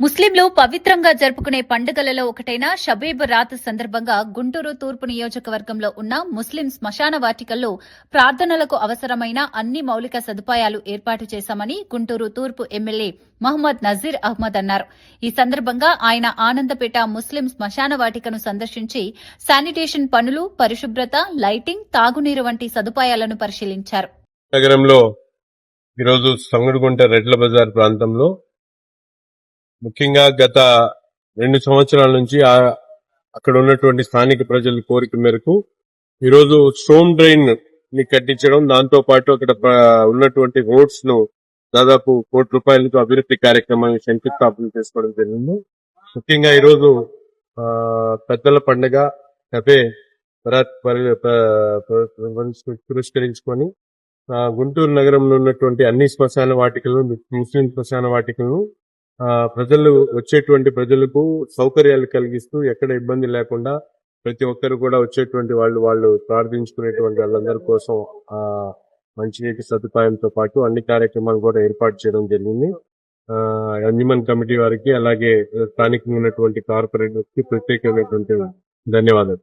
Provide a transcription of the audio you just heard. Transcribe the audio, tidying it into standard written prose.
ముస్లింలు పవిత్రంగా జరుపుకునే పండుగలలో ఒకటైన షబీ బరాత్ సందర్భంగా గుంటూరు తూర్పు నియోజకవర్గంలో ఉన్న ముస్లిం శ్మశాన వాటికల్లో ప్రార్థనలకు అవసరమైన అన్ని మౌలిక సదుపాయాలు ఏర్పాటు చేశామని గుంటూరు తూర్పు ఎమ్మెల్యే మహమ్మద్ నజీర్ అహ్మద్ అన్నారు. ఈ సందర్భంగా ఆయన ఆనందపేట ముస్లిం శ్మశాన వాటికను సందర్శించి శానిటేషన్ పనులు, పరిశుభ్రత, లైటింగ్, తాగునీరు వంటి సదుపాయాలను పరిశీలించారు. నగరంలో ఈరోజు సంగడిగుంట రెడ్ల బజార్ ప్రాంతంలో ముఖ్యంగా గత 2 సంవత్సరాల నుంచి అక్కడ ఉన్నటువంటి స్థానిక ప్రజల కోరిక మేరకు ఈరోజు స్టోన్ డ్రైన్ ని కట్టించడం, దాంతో పాటు అక్కడ ఉన్నటువంటి రోడ్స్ ను దాదాపు ₹1 కోట్లతో అభివృద్ధి కార్యక్రమాన్ని శంకుస్థాపన చేసుకోవడం జరిగింది. ముఖ్యంగా ఈరోజు పెద్దల పండుగ షబే బరాత్ పురస్కరించుకొని గుంటూరు నగరంలో ఉన్నటువంటి అన్ని శ్మశాన వాటికలను, ముస్లిం శ్మశాన వాటికలను ప్రజలు వచ్చేటువంటి ప్రజలకు సౌకర్యాలు కలిగిస్తూ ఎక్కడ ఇబ్బంది లేకుండా ప్రతి ఒక్కరు కూడా వచ్చేటువంటి వాళ్ళు ప్రార్థించుకునేటువంటి వాళ్ళందరి కోసం మంచినీటి సదుపాయంతో పాటు అన్ని కార్యక్రమాలు కూడా ఏర్పాటు చేయడం జరిగింది. అంజుమన్ కమిటీ వారికి అలాగే స్థానికంగా ఉన్నటువంటి కార్పొరేటర్స్ కి ప్రత్యేకమైనటువంటి ధన్యవాదాలు.